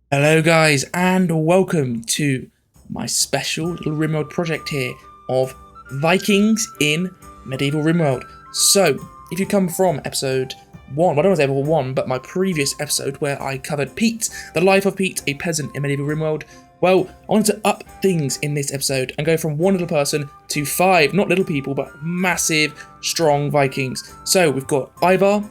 Hello guys and welcome to my special little Rimworld project here of Vikings in medieval Rimworld. So, if you come from episode 1, well I don't want to say episode 1, but my previous episode where I covered Pete, the life of Pete, a peasant in medieval Rimworld, well, I wanted to up things in this episode and go from one little person to 5, not little people, but massive, strong Vikings. So, we've got Ivar,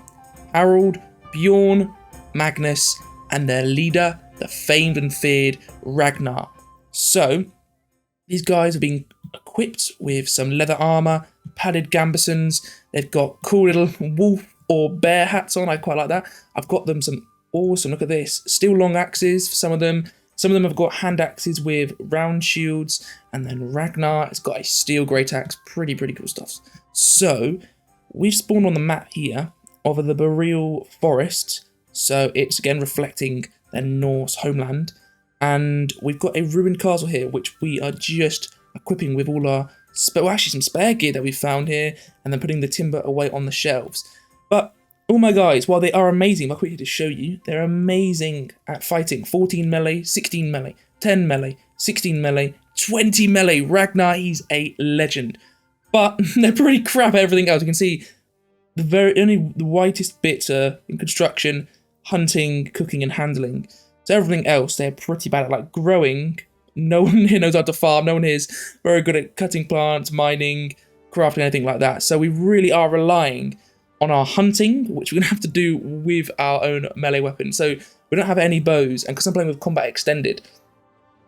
Harold, Bjorn, Magnus, and their leader, the famed and feared Ragnar. So, these guys have been equipped with some leather armor, padded gambesons. They've got cool little wolf or bear hats on. I quite like that. I've got them some awesome, look at this, steel long axes for some of them. Some of them have got hand axes with round shields. And then Ragnar has got a steel great axe. Pretty cool stuff. So, we've spawned on the map here of the Boreal Forest. So, it's again reflecting their Norse homeland, and we've got a ruined castle here which we are just equipping with all our actually some spare gear that we found here, and then putting the timber away on the shelves. But all my guys, while they are amazing, I'll quickly to show you, they're amazing at fighting. 14 melee, 16 melee, 10 melee, 16 melee, 20 melee. Ragnar, he's a legend, but they're pretty crap at everything else. You can see the whitest bits are in construction, hunting, cooking, and handling. So everything else, they're pretty bad at, like growing. No one here knows how to farm. No one here is very good at cutting plants, mining, crafting, anything like that. So we really are relying on our hunting, which we're going to have to do with our own melee weapons. So we don't have any bows, and because I'm playing with combat extended,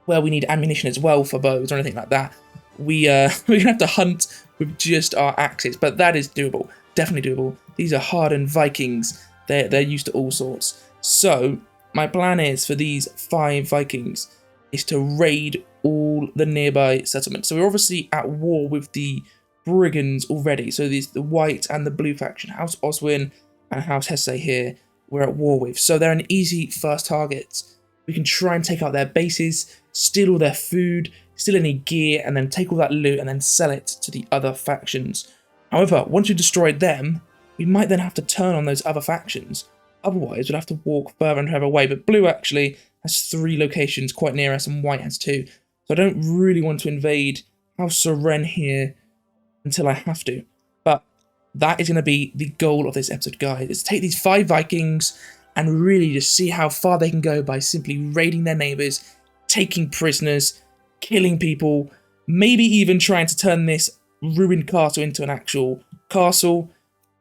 where we need ammunition as well for bows or anything like that, we're going to have to hunt with just our axes. But that is doable. Definitely doable. These are hardened Vikings. They're used to all sorts. So, my plan is for these 5 Vikings is to raid all the nearby settlements. So we're obviously at war with the Brigands already. So these the white and the blue faction, House Oswin and House Hesse here, we're at war with. So they're an easy first target. We can try and take out their bases, steal all their food, steal any gear, and then take all that loot and then sell it to the other factions. However, once we've destroyed them, we might then have to turn on those other factions. Otherwise, we'll have to walk further and further away. But blue actually has 3 locations quite near us, and white has 2. So I don't really want to invade House Soren here until I have to. But that is going to be the goal of this episode, guys. Is to take these 5 Vikings and really just see how far they can go by simply raiding their neighbours, taking prisoners, killing people, maybe even trying to turn this ruined castle into an actual castle.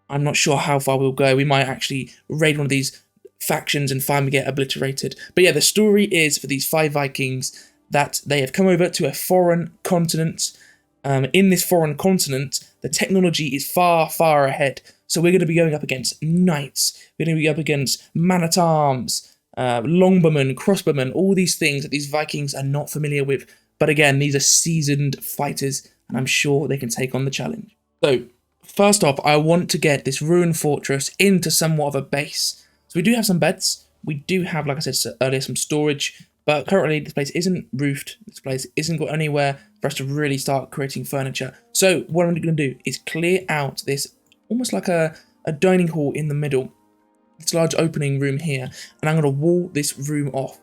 I'm not sure how far we'll go. We might actually raid one of these factions and finally get obliterated. But yeah, the story is for these 5 Vikings that they have come over to a foreign continent. In this foreign continent, the technology is far ahead. So we're going to be going up against knights. We're going to be up against man-at-arms, longbowmen, crossbowmen, all these things that these Vikings are not familiar with. But again, these are seasoned fighters, and I'm sure they can take on the challenge. So, first off, I want to get this ruined fortress into somewhat of a base. So we do have some beds. We do have, like I said earlier, some storage. But currently, this place isn't roofed. This place isn't got anywhere for us to really start creating furniture. So what I'm going to do is clear out this, almost like a dining hall in the middle. This large opening room here. And I'm going to wall this room off.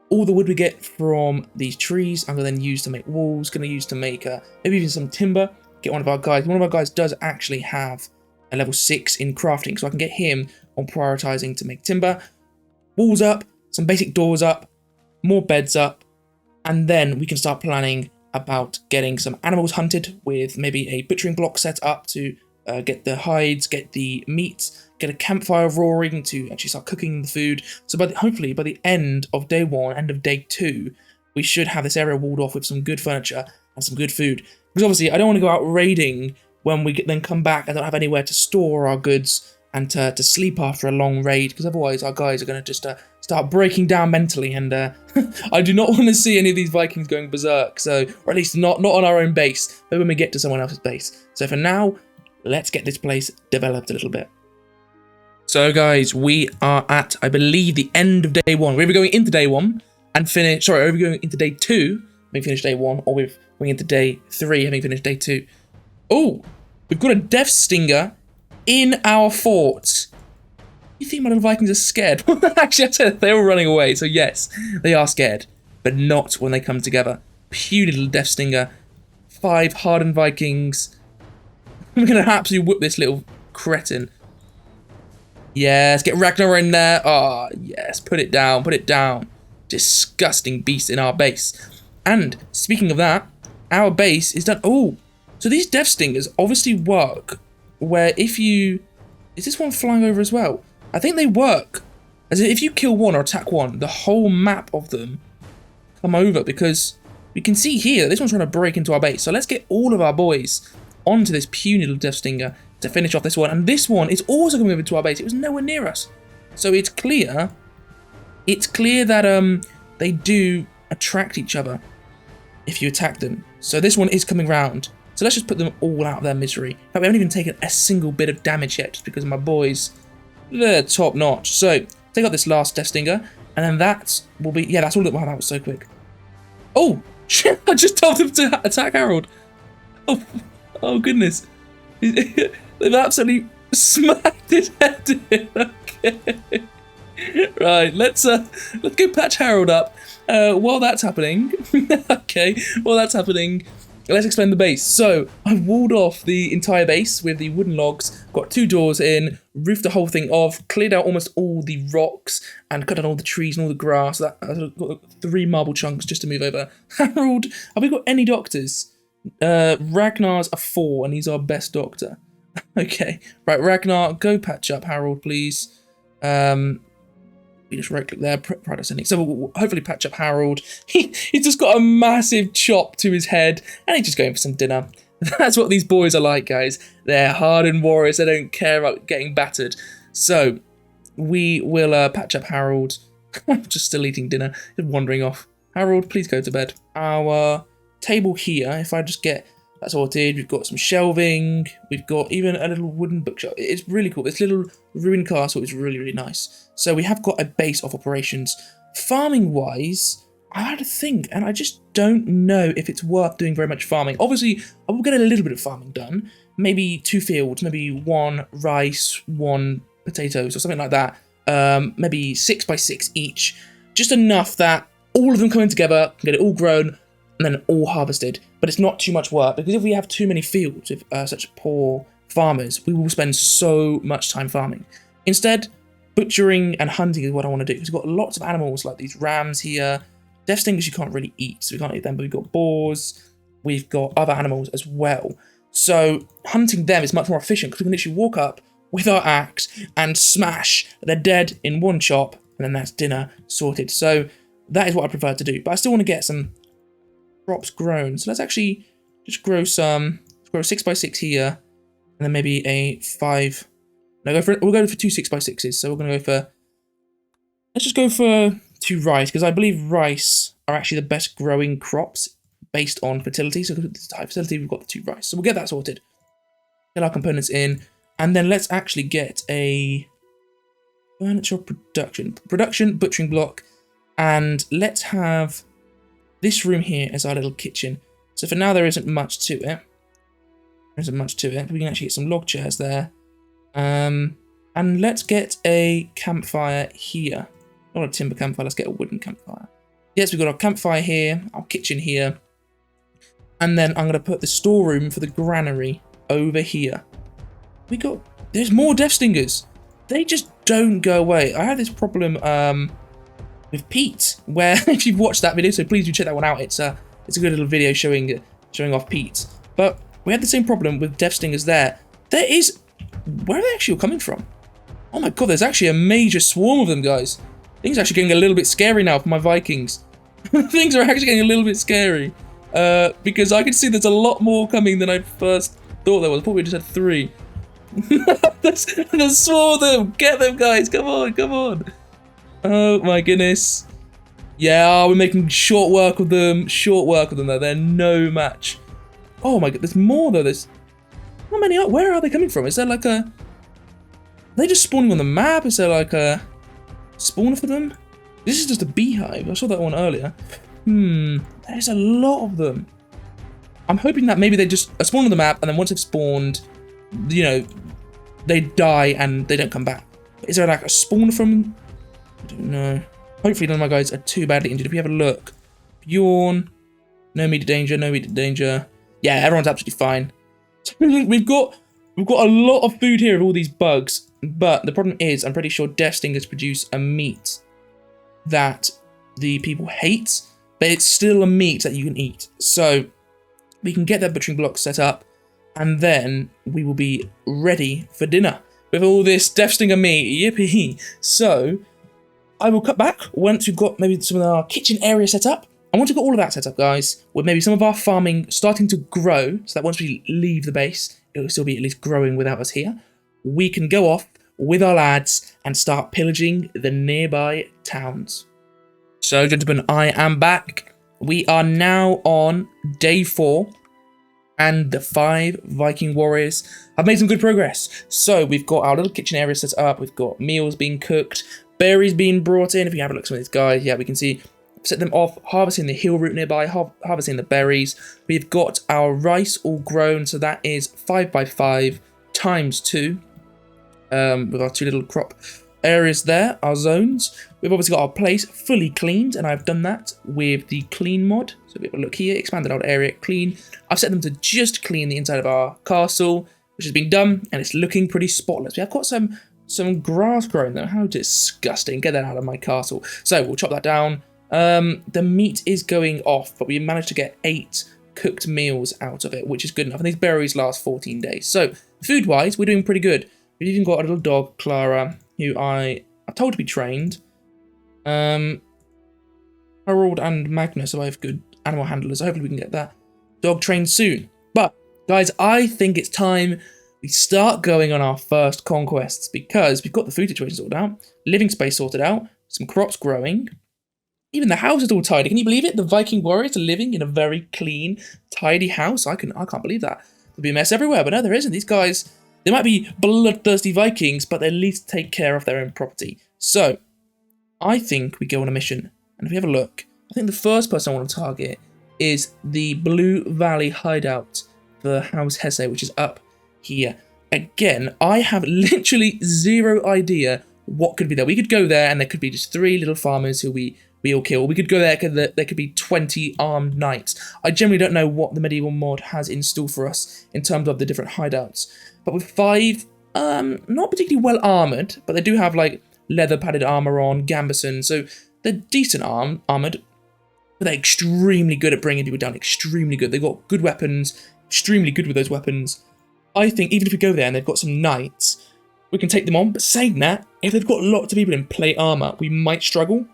All the wood we get from these trees, I'm going to then use to make walls. Going to use to make maybe even some timber. Get one of our guys. One of our guys does actually have a level 6 in crafting, so I can get him on prioritizing to make timber. Walls up, some basic doors up, more beds up, and then we can start planning about getting some animals hunted with maybe a butchering block set up to get the hides, get the meat, get a campfire roaring to actually start cooking the food. So hopefully by the end of day 1, end of day 2, we should have this area walled off with some good furniture and some good food. Because obviously, I don't want to go out raiding when we then come back and don't have anywhere to store our goods and to sleep after a long raid, because otherwise our guys are going to just start breaking down mentally, and I do not want to see any of these Vikings going berserk, so, or at least not on our own base, but when we get to someone else's base. So for now, let's get this place developed a little bit. So guys, we are at, I believe, the end of day 1. We're either going into day 1 and finish, sorry, we're going into day 2, having finished day 1, or we're going into day 3, having finished day 2. Oh, we've got a Death Stinger in our fort. You think my little Vikings are scared? Actually, I said they're all running away, so yes, they are scared. But not when they come together. Puny little Death Stinger. 5 hardened Vikings. I'm going to absolutely whip this little cretin. Yes, get Ragnar in there. Oh, yes, put it down, put it down. Disgusting beast in our base. And speaking of that, our base is done. Oh, so these Death Stingers obviously work where if you... Is this one flying over as well? I think they work as if you kill one or attack one, the whole map of them come over, because we can see here that this one's trying to break into our base. So let's get all of our boys onto this puny little Death Stinger to finish off this one. And this one is also coming over to our base. It was nowhere near us. So it's clear that they do attract each other if you attack them. So this one is coming round. So let's just put them all out of their misery. We haven't even taken a single bit of damage yet, just because my boys, they're top notch. So take out this last Death Stinger, and then that will be, yeah, that's all. Wow, that was so quick. Oh shit! I just told them to attack Harold. Oh goodness! They've absolutely smacked his head in. Okay. Right, let's go patch Harold up. While that's happening, okay, while that's happening, let's explain the base. So I've walled off the entire base with the wooden logs, got 2 doors in, roofed the whole thing off, cleared out almost all the rocks, and cut down all the trees and all the grass. I've got 3 marble chunks just to move over. Harold, have we got any doctors? Ragnar's a 4, and he's our best doctor. Okay, right, Ragnar, go patch up Harold, please. We just right click there, pride ascending. So we'll hopefully patch up Harold. He's just got a massive chop to his head, and he's just going for some dinner. That's what these boys are like, guys. They're hardened warriors. They don't care about getting battered. So we will patch up Harold. Just still eating dinner, just wandering off. Harold, please go to bed. Our table here, if I just get that sorted, we've got some shelving, we've got even a little wooden bookshelf. It's really cool. This little ruined castle is really, really nice. So we have got a base of operations. Farming wise, I had to think, and I just don't know if it's worth doing very much farming. Obviously, I will get a little bit of farming done. Maybe 2 fields, maybe 1 rice, 1 potatoes, or something like that. Maybe 6 by 6 each. Just enough that all of them coming together, can get it all grown, and then all harvested. But it's not too much work, because if we have too many fields with such poor farmers, we will spend so much time farming. Instead, butchering and hunting is what I want to do, because we've got lots of animals like these rams here. Death Stingers you can't really eat, so we can't eat them, but we've got boars, we've got other animals as well. So hunting them is much more efficient, because we can literally walk up with our axe and smash. They're dead in 1 chop, and then that's dinner sorted. So that is what I prefer to do, but I still want to get some crops grown. So let's actually just grow some. Let's grow a 6 by 6 here, and then maybe a 5. No, we'll go for 2 6 by 6s. So we're going to go for. Let's just go for 2 rice, because I believe rice are actually the best growing crops based on fertility. So because it's high fertility, we've got the 2 rice. So we'll get that sorted. Get our components in, and then let's actually get a furniture production butchering block, and let's have this room here as our little kitchen. So for now, there isn't much to it. There isn't much to it. We can actually get some log chairs there. And let's get a campfire here. Not a timber campfire, let's get a wooden campfire. Yes, we've got our campfire here, our kitchen here. And then I'm going to put the storeroom for the granary over here. There's more Death Stingers. They just don't go away. I had this problem, with Pete, where if you've watched that video, so please do check that one out. It's a good little video showing off Pete. But we had the same problem with Death Stingers there. Where are they actually coming from? Oh my god, there's actually a major swarm of them, guys. Things are actually getting a little bit scary now for my Vikings. Things are actually getting a little bit scary. Because I can see there's a lot more coming than I first thought there was. Probably just had 3. There's a swarm of them. Get them, guys. Come on, come on. Oh my goodness. Yeah, we're making short work of them. Short work of them, though. They're no match. Oh my god, there's more, though. How many where are they coming from? Is there like a... Are they just spawning on the map? Is there like a spawner for them? This is just a beehive. I saw that one earlier. There's a lot of them. I'm hoping that maybe they just spawn on the map, and then once they've spawned, you know, they die and they don't come back. Is there like a spawn from... I don't know. Hopefully none of my guys are too badly injured. If we have a look. Bjorn. No immediate danger, no immediate danger. Yeah, everyone's absolutely fine. So we've got a lot of food here of all these bugs. But the problem is, I'm pretty sure Death Stingers produce a meat that the people hate. But it's still a meat that you can eat. So we can get that butchering block set up. And then we will be ready for dinner. With all this Death Stinger meat. Yippee. So I will cut back once we've got maybe some of our kitchen area set up. And once we've got all of that set up, guys, with maybe some of our farming starting to grow, so that once we leave the base, it will still be at least growing without us here, we can go off with our lads and start pillaging the nearby towns. So, gentlemen, I am back. We are now on day 4, and the 5 Viking warriors have made some good progress. So, we've got our little kitchen area set up, we've got meals being cooked, berries being brought in. If you have a look at some of these guys, yeah, we can see set them off, harvesting the hill root nearby, harvesting the berries. We've got our rice all grown, so that is 5 by 5 times 2 with our 2 little crop areas there, our zones. We've obviously got our place fully cleaned, and I've done that with the clean mod. So we have a look here, expanded our area, clean. I've set them to just clean the inside of our castle, which has been done, and it's looking pretty spotless. We have got some grass growing though. How disgusting. Get that out of my castle. So we'll chop that down. The meat is going off, but we managed to get 8 cooked meals out of it, which is good enough. And these berries last 14 days. So food-wise, we're doing pretty good. We've even got a little dog, Clara, who I've told to be trained. Harold and Magnus are both good animal handlers, so hopefully we can get that dog trained soon. But, guys, I think it's time we start going on our first conquests, because we've got the food situation sorted out, living space sorted out, some crops growing. Even the house is all tidy. Can you believe it? The Viking warriors are living in a very clean, tidy house. I can't believe that. There'll be a mess everywhere, but no, there isn't. These guys, they might be bloodthirsty Vikings, but they at least take care of their own property. So, I think we go on a mission. And if we have a look, I think the first person I want to target is the Blue Valley hideout for House Hesse, which is up here. Again, I have literally zero idea what could be there. We could go there and there could be just 3 little farmers who we all kill. We could go there because there could be 20 armed knights. I generally don't know what the medieval mod has in store for us in terms of the different hideouts. But with 5, not particularly well armoured, but they do have like leather padded armour on, gambeson, so they're decent armoured, but they're extremely good at bringing people down, extremely good. They've got good weapons, extremely good with those weapons. I think even if we go there and they've got some knights, we can take them on. But saying that, if they've got lots of people in plate armour, we might struggle.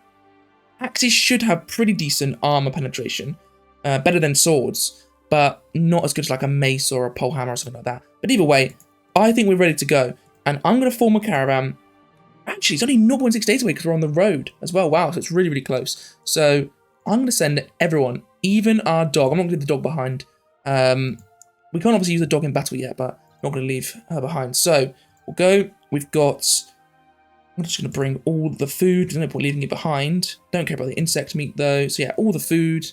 Axes should have pretty decent armour penetration, better than swords, but not as good as like a mace or a polehammer or something like that. But either way, I think we're ready to go, and I'm going to form a caravan. Actually, it's only 0.6 days away because we're on the road as well. Wow, so it's really, really close. So I'm going to send everyone, even our dog. I'm not going to leave the dog behind. We can't obviously use the dog in battle yet, but I'm not going to leave her behind. So we'll go. We've got... I'm just going to bring all the food. There's no point leaving it behind. Don't care about the insect meat, though. So, yeah, all the food.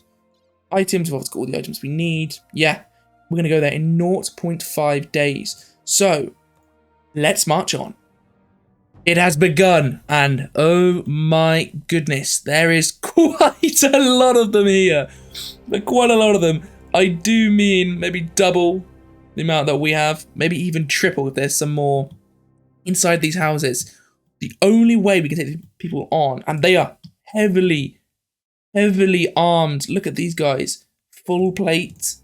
Items. We've obviously got all the items we need. Yeah, we're going to go there in 0.5 days. So, let's march on. It has begun. And, oh my goodness, there is quite a lot of them here. Quite a lot of them. I do mean maybe double the amount that we have. Maybe even triple if there's some more inside these houses. The only way we can take these people on, and they are heavily armed. Look at these guys. Full plate.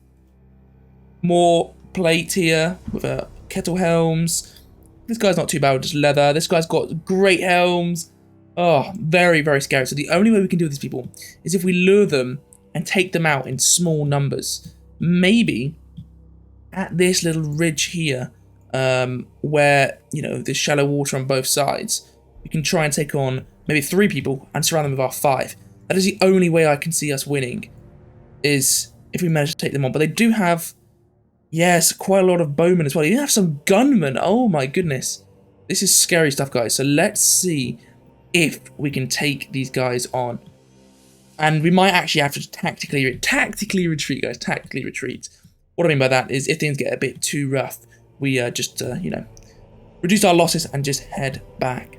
More plate here with kettle helms. This guy's not too bad with just leather. This guy's got great helms. Oh, very, very scary. So the only way we can deal with these people is if we lure them and take them out in small numbers. Maybe at this little ridge here, where, you know, there's shallow water on both sides, we can try and take on maybe 3 people and surround them with our 5. That is the only way I can see us winning, is if we manage to take them on. But they do have, yes, quite a lot of bowmen as well. You have some gunmen. Oh my goodness. This is scary stuff, guys. So let's see if we can take these guys on. And we might actually have to tactically retreat, guys. Tactically retreat. What I mean by that is if things get a bit too rough, we just, you know, reduce our losses and just head back.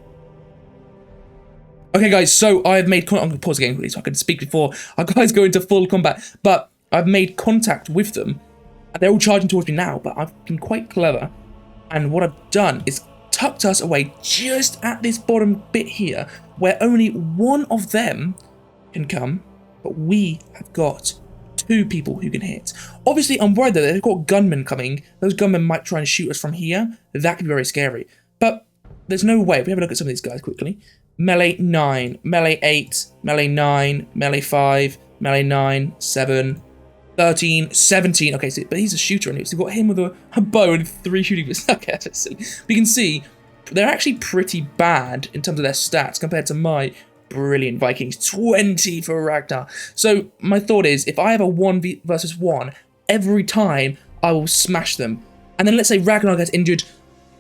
Okay, guys, so I've made... I'm going to pause the game quickly so I can speak before our guys go into full combat. But I've made contact with them. And they're all charging towards me now, but I've been quite clever. And what I've done is tucked us away just at this bottom bit here, where only one of them can come, but we have got 2 people who can hit. Obviously, I'm worried that they've got gunmen coming. Those gunmen might try and shoot us from here. That could be very scary. But there's no way. If we have a look at some of these guys quickly. Melee 9, melee 8, melee 9, melee 5, melee 9, 7, 13, 17. Okay, so, but he's a shooter anyway, so we've got him with a bow and 3 shooting pistols. Okay, that's silly. But you can see they're actually pretty bad in terms of their stats compared to my brilliant Vikings. 20 for Ragnar. So my thought is, if I have a 1 versus 1, every time I will smash them. And then let's say Ragnar gets injured,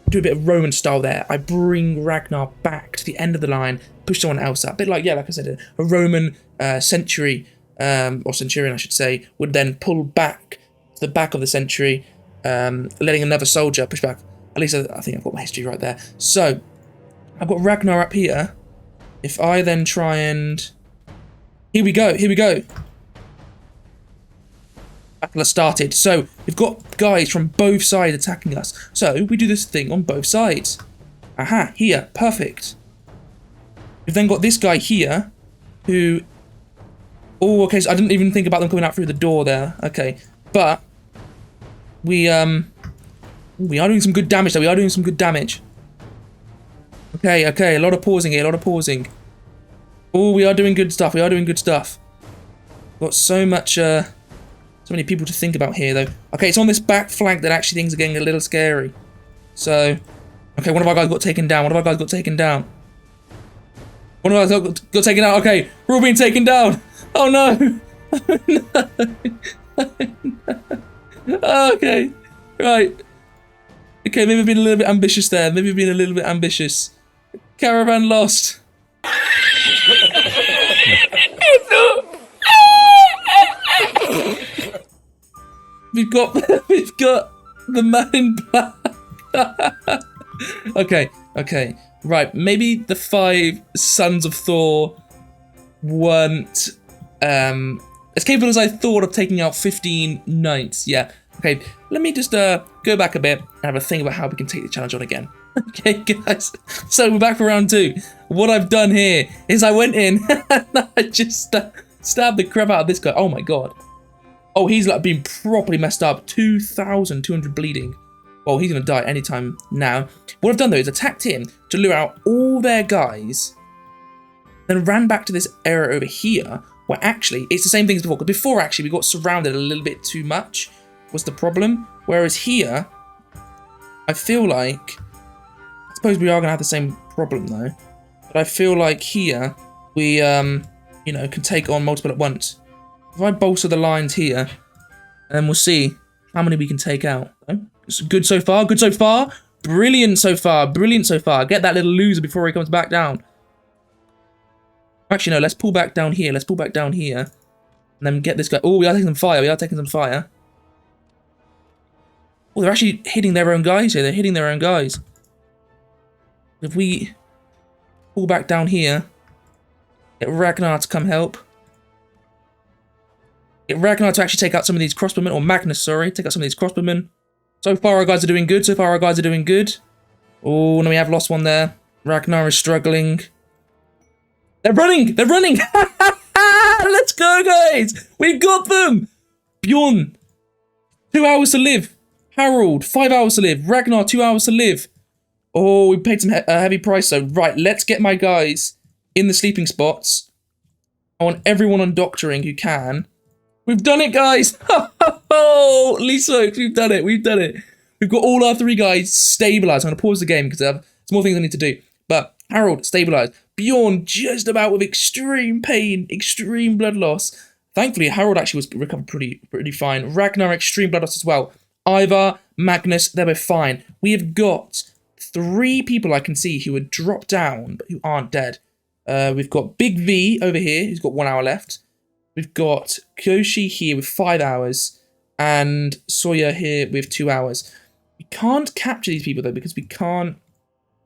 do a bit of Roman style there. I bring Ragnar back to the end of the line, push someone else up. A bit like, yeah, like I said, a Roman century, or centurion, I should say, would then pull back to the back of the century, letting another soldier push back. At least I think I've got my history right there. So, I've got Ragnar up here. If I then try and... Here we go, here we go. Battle has started. So, we've got guys from both sides attacking us. So, we do this thing on both sides. Aha, here, perfect. We've then got this guy here, who... Oh, okay, so I didn't even think about them coming out through the door there. Okay, but... We are doing some good damage, though. We are doing some good damage. Okay, okay, a lot of pausing here, a lot of pausing. Oh, we are doing good stuff, we are doing good stuff. Got so much, so many people to think about here, though. Okay, it's on this back flank that actually things are getting a little scary. So, okay, one of our guys got taken down, one of our guys got taken down. One of our guys got taken out, okay, we're all being taken down. Oh, no. No. Okay, right. Okay, maybe I've been a little bit ambitious there. Maybe I've been a little bit ambitious. Caravan lost. We've got the man in black. Okay, okay. Right, maybe the 5 Sons of Thor weren't as capable as I thought of taking out 15 knights. Yeah. Okay, let me just go back a bit and have a think about how we can take the challenge on again. Okay, guys. So we're back for round 2. What I've done here is I went in and I just stabbed the crap out of this guy. Oh my god. Oh, he's like been properly messed up. 2,200 bleeding. Well, he's gonna die anytime now. What I've done though is attacked him to lure out all their guys, then ran back to this area over here where actually it's the same thing as before. Because before actually we got surrounded a little bit too much was the problem. Whereas here, I feel like, I suppose we are gonna have the same problem though. But I feel like here we, you know, can take on multiple at once. If I bolster the lines here, and then we'll see how many we can take out. It's good so far, good so far. Brilliant so far, brilliant so far. Get that little loser before he comes back down. Actually, no, let's pull back down here. Let's pull back down here. And then get this guy. Oh, we are taking some fire. We are taking some fire. Oh, they're actually hitting their own guys here. They're hitting their own guys. If we pull back down here, get Ragnar to come help. Get Ragnar to actually take out some of these crossbowmen, or Magnus, sorry, take out some of these crossbowmen. So far our guys are doing good, so far our guys are doing good. Oh, no, we have lost one there. Ragnar is struggling. They're running! They're running! Let's go, guys! We got them! Bjorn, 2 hours to live. Harold, 5 hours to live. Ragnar, 2 hours to live. Oh, we paid some heavy price, though. Right, let's get my guys in the sleeping spots. I want everyone on doctoring who can. We've done it, guys! Oh, Lisa, we've done it, we've done it. We've got all our 3 guys stabilised. I'm going to pause the game because I have some more things I need to do. But Harold, stabilised. Bjorn, just about with extreme pain, extreme blood loss. Thankfully, Harold actually was recovered pretty fine. Ragnar, extreme blood loss as well. Ivar, Magnus, they were fine. We have got 3 people I can see who are dropped down, but who aren't dead. We've got Big V over here, who's got 1 hour left. We've got Kyoshi here with 5 hours, and Sawyer here with 2 hours. We can't capture these people though because we can't.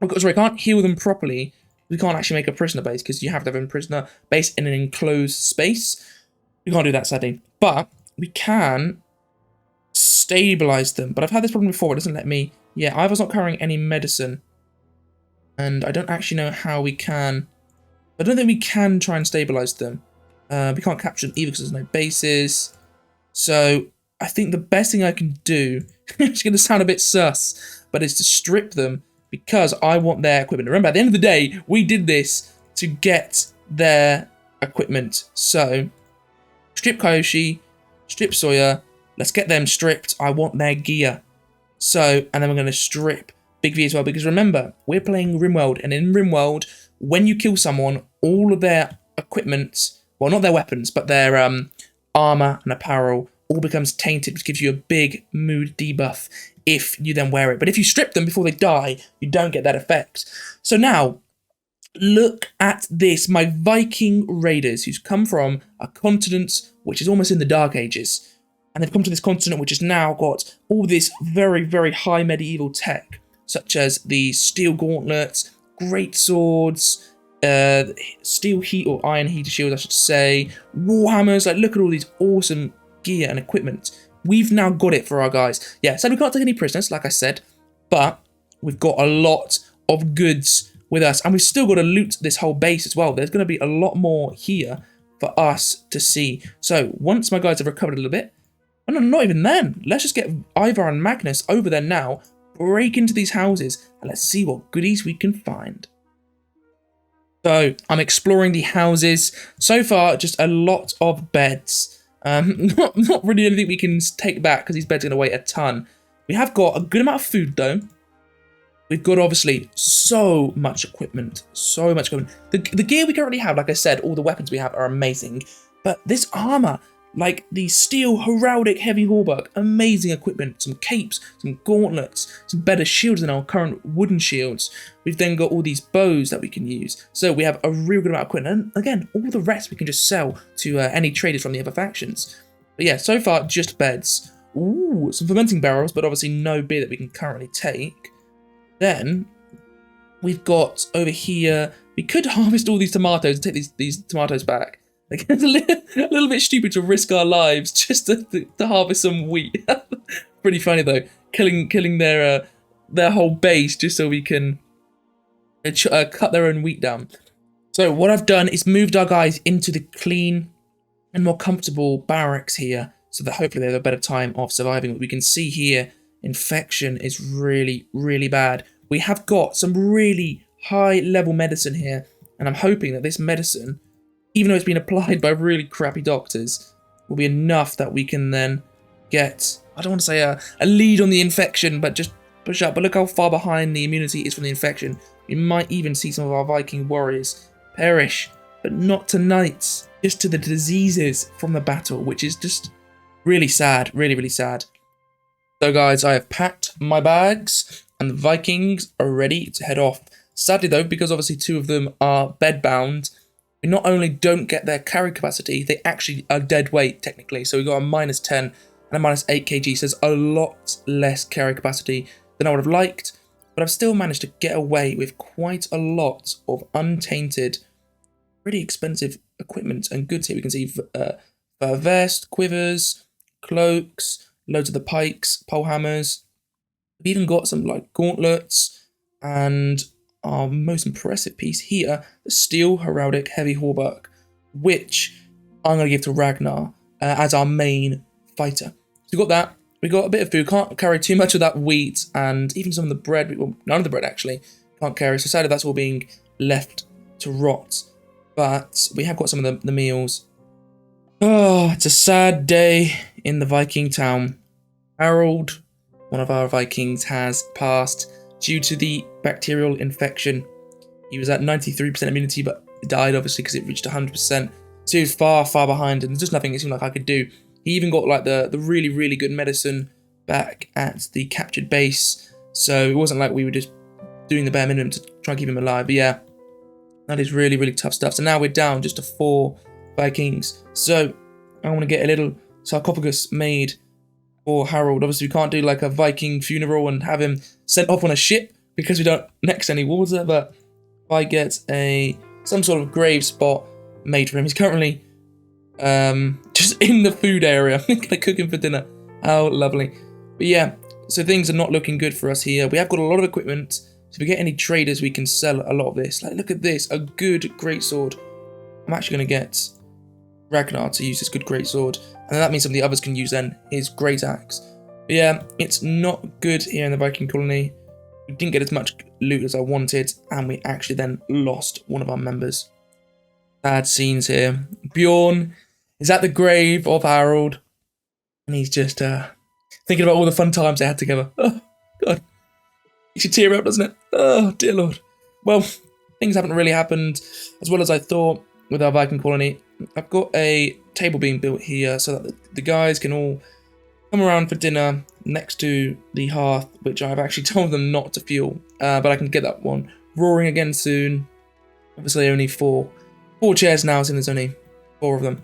Oh, sorry, I can't heal them properly. We can't actually make a prisoner base because you have to have a prisoner base in an enclosed space. We can't do that, sadly. But we can stabilize them. But I've had this problem before. It doesn't let me. Yeah, Ivor's not carrying any medicine. And I don't actually know how we can. I don't think we can try and stabilize them. We can't capture them either because there's no bases. So I think the best thing I can do, it's going to sound a bit sus, but is to strip them because I want their equipment. Remember, at the end of the day, we did this to get their equipment. So strip Kyoshi, strip Sawyer. Let's get them stripped. I want their gear. So, and then we're going to strip Big V as well, because remember, we're playing Rimworld, and in Rimworld, when you kill someone, all of their equipment, well, not their weapons, but their armor and apparel all becomes tainted, which gives you a big mood debuff if you then wear it. But if you strip them before they die, you don't get that effect. So now, look at this, my Viking Raiders, who's come from a continent which is almost in the Dark Ages. And they've come to this continent which has now got all this very, very high medieval tech, such as the steel gauntlets, great swords, steel heat or iron heater shields, I should say, warhammers. Like, look at all these awesome gear and equipment. We've now got it for our guys. Yeah, so we can't take any prisoners, like I said, but we've got a lot of goods with us, and we've still got to loot this whole base as well. There's going to be a lot more here for us to see. So once my guys have recovered a little bit, oh no, not even then. Let's just get Ivar and Magnus over there now, break into these houses, and let's see what goodies we can find. So I'm exploring the houses. So far, just a lot of beds. Not really anything we can take back because these beds are going to weigh a ton. We have got a good amount of food though. We've got obviously so much equipment. So much equipment. The gear we currently have, like I said, all the weapons we have are amazing. But this armor, like the steel heraldic heavy hauberk, amazing equipment, some capes, some gauntlets, some better shields than our current wooden shields. We've then got all these bows that we can use. So we have a real good amount of equipment. And again, all the rest we can just sell to any traders from the other factions. But yeah, so far, just beds. Ooh, some fermenting barrels, but obviously no beer that we can currently take. Then we've got over here, we could harvest all these tomatoes and take these tomatoes back. Like, it's a little bit stupid to risk our lives just to harvest some wheat. Pretty funny though, killing their whole base just so we can cut their own wheat down. So what I've done is moved our guys into the clean and more comfortable barracks here, so that hopefully they have a better time of surviving. What we can see here, infection is really, really bad. We have got some really high level medicine here, and I'm hoping that this medicine, even though it's been applied by really crappy doctors, will be enough that we can then get, I don't want to say a lead on the infection, but just push up. But look how far behind the immunity is from the infection. We might even see some of our Viking warriors perish, but not tonight, just to the diseases from the battle, which is just really sad, really, really sad. So guys, I have packed my bags, and the Vikings are ready to head off. Sadly though, because obviously two of them are bedbound, we not only don't get their carry capacity, they actually are dead weight technically. So we got a -10 and a -8 kg, so there's a lot less carry capacity than I would have liked, but I've still managed to get away with quite a lot of untainted, pretty expensive equipment and goods here. We can see a vest, quivers, cloaks, loads of the pikes, pole hammers. We've even got some like gauntlets, and our most impressive piece here, the steel heraldic heavy hauberk, which I'm going to give to Ragnar as our main fighter. So we got that. We got a bit of food. Can't carry too much of that wheat, and even some of the bread. Well, none of the bread actually can't carry. So sadly, that's all being left to rot. But we have got some of the meals. Oh, it's a sad day in the Viking town. Harold, one of our Vikings, has passed due to the bacterial infection. He was at 93% immunity, but died obviously because it reached 100%. So he was far, far behind, and there's just nothing it seemed like I could do. He even got like the really, really good medicine back at the captured base. So it wasn't like we were just doing the bare minimum to try and keep him alive. But yeah, that is really, really tough stuff. So now we're down just to 4 Vikings. So I want to get a little sarcophagus made for Harold. Obviously, we can't do like a Viking funeral and have him sent off on a ship because we don't next any water, but I get some sort of grave spot made for him. He's currently just in the food area. I'm gonna cook him for dinner. How lovely. But yeah, so things are not looking good for us here. We have got a lot of equipment. So if we get any traders, we can sell a lot of this. Like, look at this, a good greatsword. I'm actually gonna get Ragnar to use this good greatsword, and then that means some of the others can use then his great axe. But yeah, it's not good here in the Viking colony. We didn't get as much loot as I wanted, and we actually then lost one of our members. Bad scenes here. Bjorn is at the grave of Harold, and he's just thinking about all the fun times they had together. Oh, God. You should tear up, doesn't it? Oh, dear Lord. Well, things haven't really happened as well as I thought with our Viking colony. I've got a table being built here so that the guys can all come around for dinner next to the hearth, which I've actually told them not to fuel, but I can get that one roaring again soon. Obviously only four chairs now, since there's only 4 of them.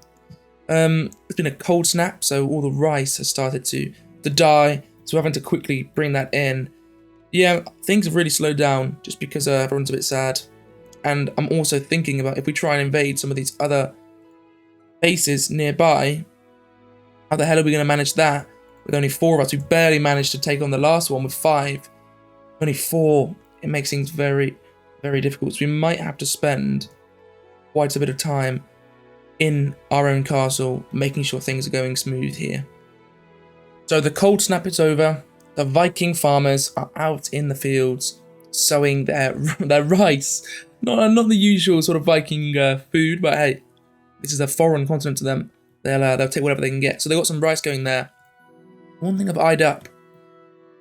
It's been a cold snap, so all the rice has started to die, so we're having to quickly bring that in. Yeah, things have really slowed down just because everyone's a bit sad, and I'm also thinking about if we try and invade some of these other bases nearby, how the hell are we going to manage that with only 4 of us? We barely managed to take on the last one with 5. Only 4. It makes things very, very difficult. So we might have to spend quite a bit of time in our own castle, making sure things are going smooth here. So the cold snap is over. The Viking farmers are out in the fields sowing their rice. Not the usual sort of Viking food, but hey, this is a foreign continent to them. They'll take whatever they can get. So they've got some rice going there. One thing I've eyed up.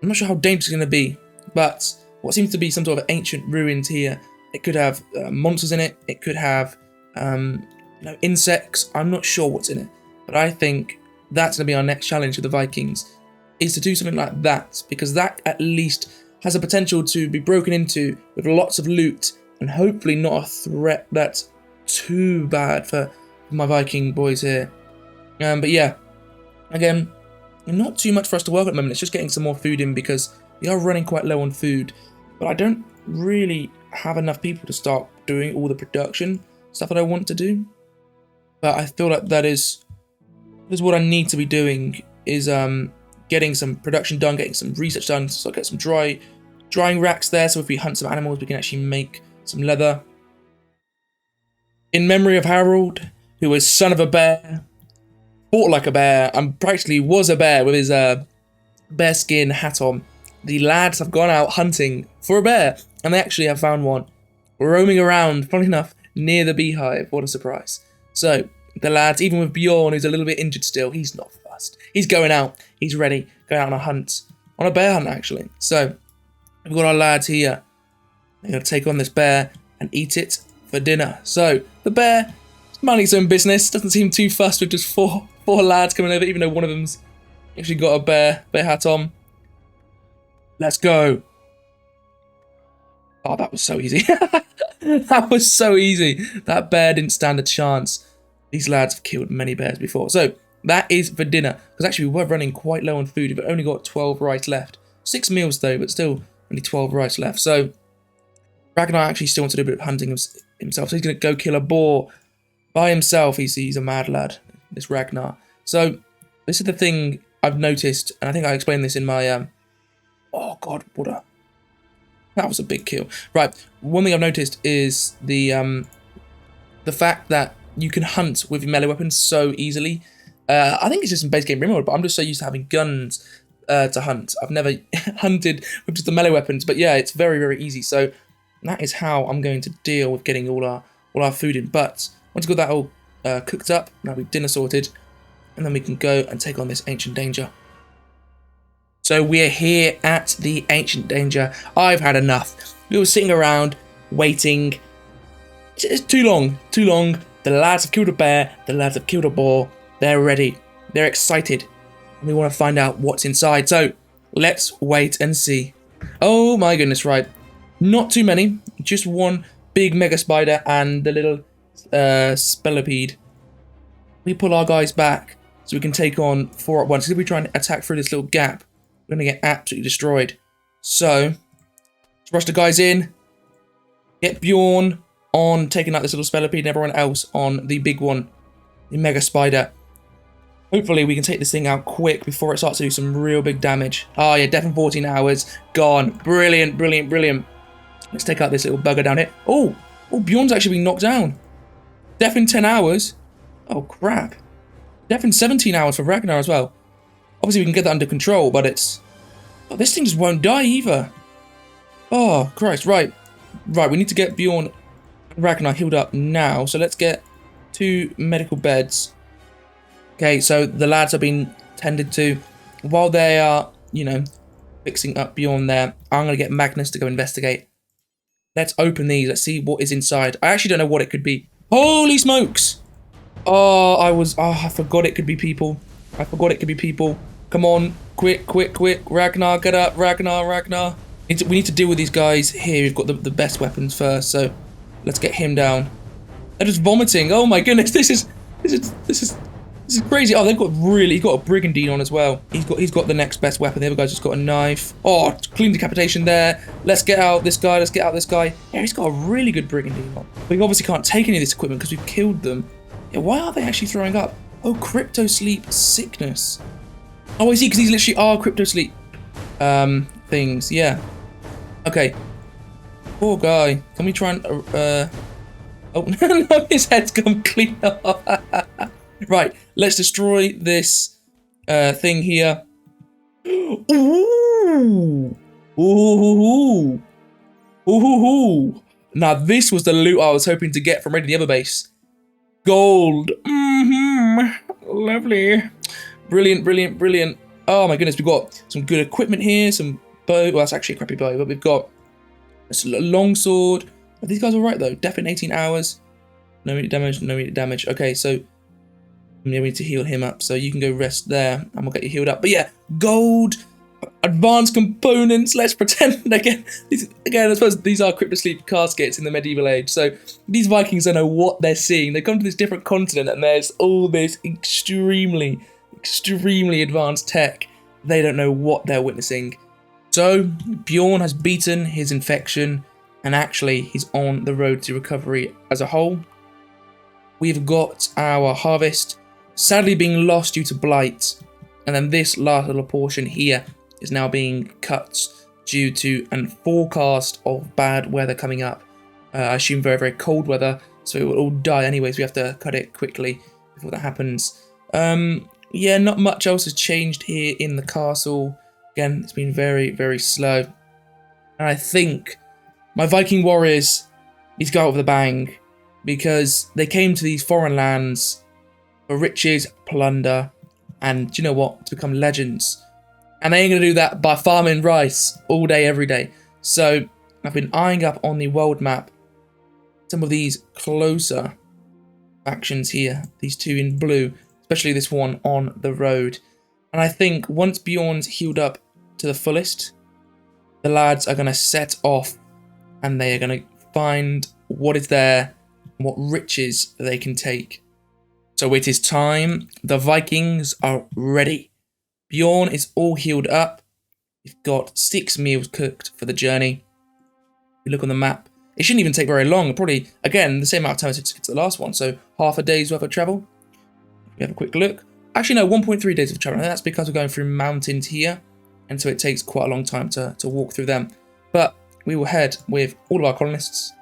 I'm not sure how dangerous it's going to be, but what seems to be some sort of ancient ruins here. It could have monsters in it. It could have insects. I'm not sure what's in it, but I think that's going to be our next challenge for the Vikings, is to do something like that, because that at least has a potential to be broken into with lots of loot, and hopefully not a threat that's too bad for my Viking boys here. But yeah, again, not too much for us to work at the moment. It's just getting some more food in because we are running quite low on food, but I don't really have enough people to start doing all the production stuff that I want to do. But I feel like that is what I need to be doing, is getting some production done, getting some research done, so I get some drying racks there, so if we hunt some animals we can actually make some leather. In memory of Harold, who was son of a bear, fought like a bear, and practically was a bear with his bearskin hat on, the lads have gone out hunting for a bear, and they actually have found one roaming around, funnily enough, near the beehive. What a surprise. So the lads, even with Bjorn, who's a little bit injured still, he's not fussed. He's going out, he's ready, going out on a hunt, on a bear hunt actually. So we've got our lads here. They're going to take on this bear and eat it for dinner. So the bear is minding his own business, doesn't seem too fussed with just four lads coming over, even though one of them's actually got a bear hat on. Let's go. Oh, that was so easy. That was so easy. That bear didn't stand a chance. These lads have killed many bears before. So that is for dinner. Because actually we were running quite low on food. We've only got 12 rice left. 6 meals though, but still only 12 rice left. So Ragnar actually still wants to do a bit of hunting himself. So he's going to go kill a boar by himself. He's a mad lad, this Ragnar. So this is the thing I've noticed. And I think I explained this in my... oh God, that was a big kill. Right, one thing I've noticed is the fact that you can hunt with melee weapons so easily. I think it's just in base game Rimworld, but I'm just so used to having guns to hunt. I've never hunted with just the melee weapons, but yeah, it's very, very easy. So that is how I'm going to deal with getting all our food in. But once we've got that all cooked up, now we've dinner sorted, and then we can go and take on this ancient danger. So we're here at the ancient danger. I've had enough. We were sitting around waiting. It's too long. The lads have killed a bear. The lads have killed a boar. They're ready. They're excited. And we want to find out what's inside. So let's wait and see. Oh my goodness, right. Not too many. Just one big mega spider and the little spelopede. We pull our guys back so we can take on 4 at once. Because if we try and attack through this little gap, we're going to get absolutely destroyed. So, let's rush the guys in. Get Bjorn on taking out this little Spellipede and everyone else on the big one, the Mega Spider. Hopefully we can take this thing out quick before it starts to do some real big damage. Oh yeah, death in 14 hours. Gone. Brilliant, brilliant, brilliant. Let's take out this little bugger down here. Oh, Bjorn's actually been knocked down. Death in 10 hours. Oh, crap. Death in 17 hours for Ragnar as well. Obviously we can get that under control, but it's... Oh, this thing just won't die either. Oh, Christ. Right. Right, we need to get Bjorn and Ragnar healed up now. So let's get 2 medical beds. Okay, so the lads have been tended to. While they are, you know, fixing up Bjorn there, I'm going to get Magnus to go investigate. Let's open these. Let's see what is inside. I actually don't know what it could be. Holy smokes! Oh, I forgot it could be people. I forgot it could be people. Come on, quick, quick, quick. Ragnar, get up. Ragnar. We need to deal with these guys here. We've got the best weapons first, so let's get him down. They're just vomiting. Oh my goodness, this is crazy. Oh, he's got a brigandine on as well. He's got the next best weapon. The other guy's just got a knife. Oh, clean decapitation there. Let's get out this guy. Yeah, he's got a really good brigandine on. We obviously can't take any of this equipment because we've killed them. Yeah, why are they actually throwing up? Oh, crypto sleep sickness. Oh, I see, because these literally are crypto sleep things. Yeah. Okay. Poor guy. Can we try and oh no, his head's come clean off. Right, let's destroy this thing here. Ooh. Ooh. Ooh. Now this was the loot I was hoping to get from Raiding the Other base. Gold. Lovely. Brilliant, brilliant, brilliant. Oh my goodness, we've got some good equipment here, some bow. Well, that's actually a crappy bow, but we've got a long sword. Are these guys alright though? Death in 18 hours. No immediate damage, no immediate damage. Okay, so we need to heal him up. So you can go rest there and we'll get you healed up. But yeah, gold, advanced components. Let's pretend again, I suppose these are crypto sleep caskets in the medieval age. So these Vikings don't know what they're seeing. They come to this different continent and there's all this extremely advanced tech. They don't know what they're witnessing. So Bjorn has beaten his infection and actually he's on the road to recovery as a whole. We've got our harvest sadly being lost due to blight, and then this last little portion here is now being cut due to a forecast of bad weather coming up. I assume very, very cold weather, so it will all die anyways. We have to cut it quickly before that happens. Yeah, not much else has changed here in the castle. Again, it's been very, very slow. And I think my Viking warriors need to go out with a bang, because they came to these foreign lands for riches, plunder, and do you know what? To become legends. And they ain't going to do that by farming rice all day, every day. So I've been eyeing up on the world map some of these closer factions here. These two in blue, especially this one on the road. And I think once Bjorn's healed up to the fullest, the lads are going to set off and they are going to find what is there, what riches they can take. So it is time. The Vikings are ready. Bjorn is all healed up. We've got 6 meals cooked for the journey. If you look on the map, it shouldn't even take very long. Probably, again, the same amount of time as it took to the last one. So half a day's worth of travel. We have a quick look. Actually, no, 1.3 days of travel. And that's because we're going through mountains here. And so it takes quite a long time to walk through them. But we will head with all of our colonists.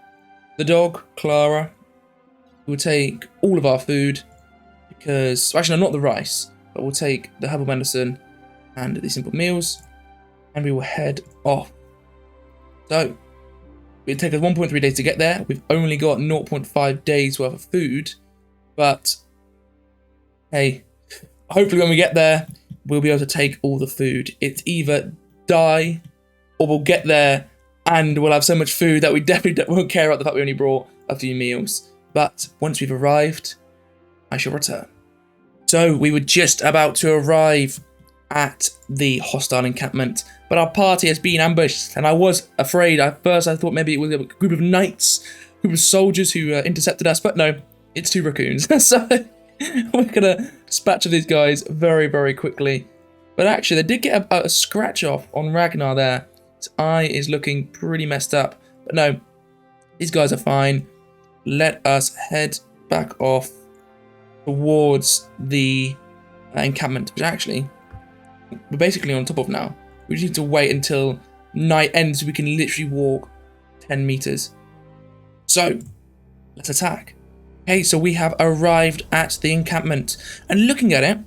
The dog, Clara. We will take all of our food. Because, actually, no, not the rice. But we'll take the herbal medicine and the simple meals. And we will head off. So, it'll take us 1.3 days to get there. We've only got 0.5 days worth of food. But, hey, hopefully when we get there, we'll be able to take all the food. It's either die, or we'll get there and we'll have so much food that we definitely won't care about the fact we only brought a few meals. But once we've arrived, I shall return. So we were just about to arrive at the hostile encampment, but our party has been ambushed, and I was afraid. At first I thought maybe it was a group of knights, a group of soldiers who intercepted us, but no, it's 2 raccoons. So we're gonna dispatch of these guys very, very quickly. But actually, they did get a scratch off on Ragnar there. His eye is looking pretty messed up. But no, These guys are fine. Let us head back off towards the encampment, which actually we're basically on top of now. We just need to wait until night ends so we can literally walk 10 meters. So, let's attack. Okay, so we have arrived at the encampment. And looking at it,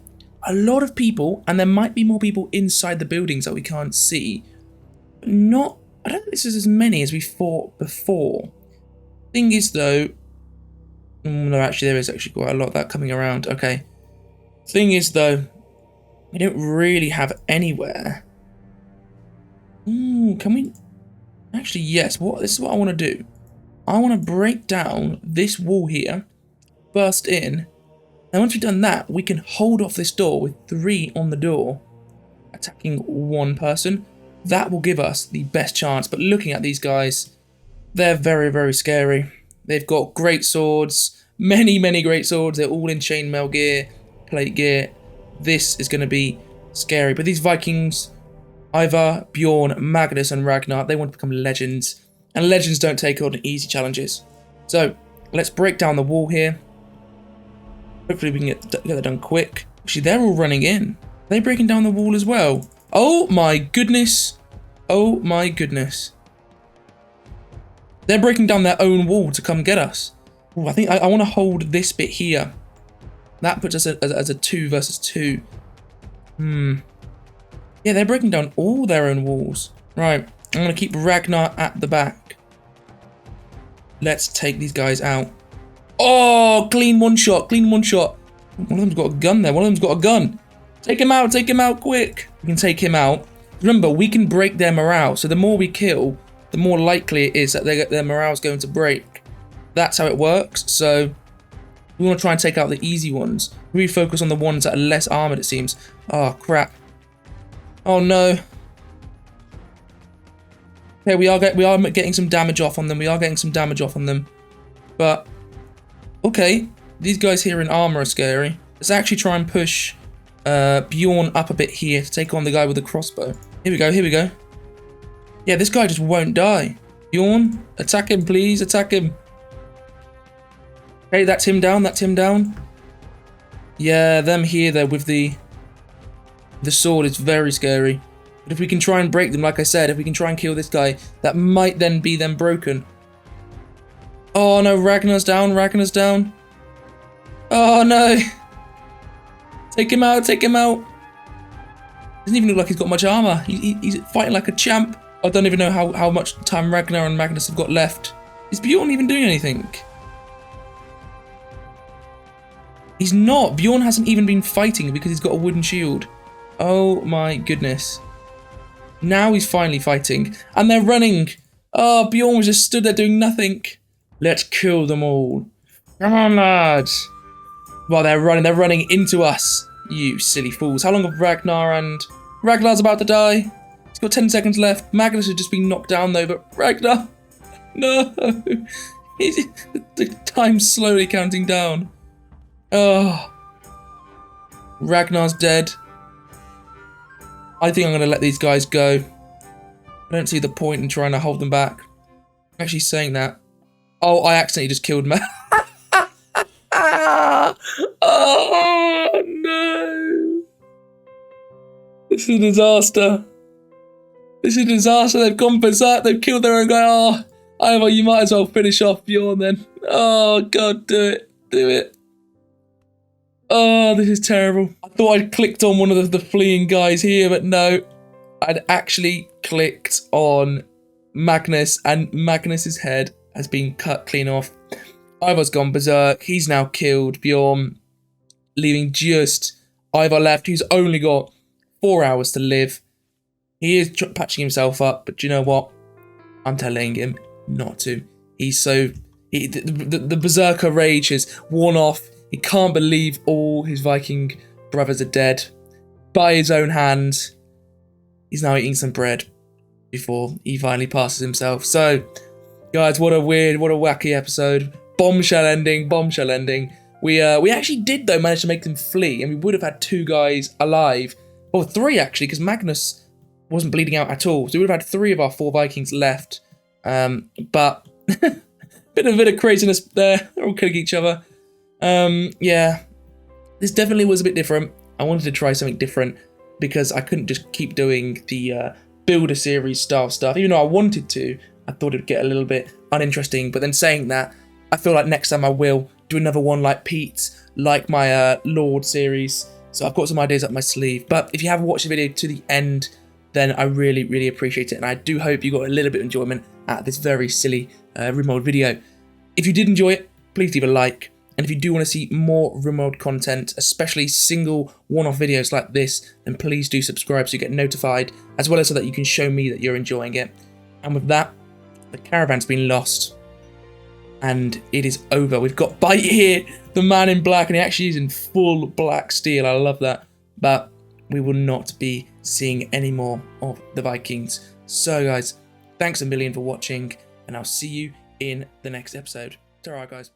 a lot of people, and there might be more people inside the buildings that we can't see. But I don't think this is as many as we thought before. Thing is though, no, actually there is actually quite a lot of that coming around. Okay. Thing is though, we don't really have anywhere. Can we? Actually, yes. This is what I want to do. I want to break down this wall here, burst in, and once we've done that, we can hold off this door with 3 on the door, attacking 1 person. That will give us the best chance. But looking at these guys, they're very, very scary. They've got great swords, many, many great swords. They're all in chainmail gear, plate gear. This is going to be scary. But these Vikings, Ivar, Bjorn, Magnus, and Ragnar, they want to become legends. And legends don't take on easy challenges. So, let's break down the wall here. Hopefully we can get that done quick. Actually, they're all running in. Are they breaking down the wall as well? Oh my goodness. Oh my goodness. They're breaking down their own wall to come get us. Ooh, I think I want to hold this bit here. That puts us as a 2 versus 2. Yeah, they're breaking down all their own walls. Right, I'm going to keep Ragnar at the back. Let's take these guys out. Oh, clean one shot, clean one shot. One of them's got a gun there. One of them's got a gun. Take him out quick. We can take him out. Remember, we can break their morale. So the more we kill, the more likely it is that their morale is going to break. That's how it works. So we want to try and take out the easy ones. We focus on the ones that are less armored, it seems. Oh, crap. Oh, no. Okay, we are getting some damage off on them. But, okay. These guys here in armor are scary. Let's actually try and push Bjorn up a bit here to take on the guy with the crossbow. Here we go, here we go. Yeah, this guy just won't die. Bjorn, attack him, please. Attack him. Okay, that's him down. That's him down. Yeah, them here, though, with the sword is very scary. But if we can try and break them, like I said, if we can try and kill this guy, that might then be them broken. Oh, no, Ragnar's down. Ragnar's down. Oh, no. Take him out. Take him out. Doesn't even look like he's got much armor. He's fighting like a champ. I don't even know how much time Ragnar and Magnus have got left. Is Bjorn even doing anything? He's not. Bjorn hasn't even been fighting because he's got a wooden shield. Oh my goodness. Now he's finally fighting. And they're running. Oh, Bjorn was just stood there doing nothing. Let's kill them all. Come on, lads. Well, they're running into us. You silly fools. How long have Ragnar and... Ragnar's about to die. He's got 10 seconds left. Magnus has just been knocked down though, but Ragnar... No. The time's slowly counting down. Oh. Ragnar's dead. I think I'm going to let these guys go. I don't see the point in trying to hold them back. I'm actually saying that. Oh, I accidentally just killed Matt. Oh, no. This is a disaster. This is a disaster. They've gone berserk. They've killed their own guy. Oh, Ivar, you might as well finish off Bjorn then. Oh, God, do it. Do it. Oh, this is terrible. I thought I'd clicked on one of the fleeing guys here, but no. I'd actually clicked on Magnus, and Magnus's head has been cut clean off. Ivar's gone berserk. He's now killed Bjorn, leaving just Ivar left, who's only got 4 hours to live. He is patching himself up, but do you know what? I'm telling him not to. He's so... the Berserker rage has worn off. He can't believe all his Viking brothers are dead. By his own hand. He's now eating some bread before he finally passes himself. So, guys, what a wacky episode. Bombshell ending, bombshell ending. We actually did, though, manage to make them flee, and we would have had 2 guys alive. Well, 3, actually, because Magnus wasn't bleeding out at all. So we would have had 3 of our 4 Vikings left. But bit of craziness there. They're all killing each other. Yeah, this definitely was a bit different. I wanted to try something different because I couldn't just keep doing the builder series style stuff. Even though I wanted to, I thought it would get a little bit uninteresting. But then saying that, I feel like next time I will do another one like Pete's, like my Lord series. So I've got some ideas up my sleeve. But if you haven't watched the video to the end, then I really, really appreciate it. And I do hope you got a little bit of enjoyment out of this very silly Rimworld video. If you did enjoy it, please leave a like. And if you do want to see more Rimworld content, especially single one-off videos like this, then please do subscribe so you get notified, as well as so that you can show me that you're enjoying it. And with that, the caravan's been lost. And it is over. We've got Bite here, the man in black, and he actually is in full black steel. I love that. But we will not be seeing any more of the Vikings. So guys, thanks a million for watching, and I'll see you in the next episode. Ta-ra guys.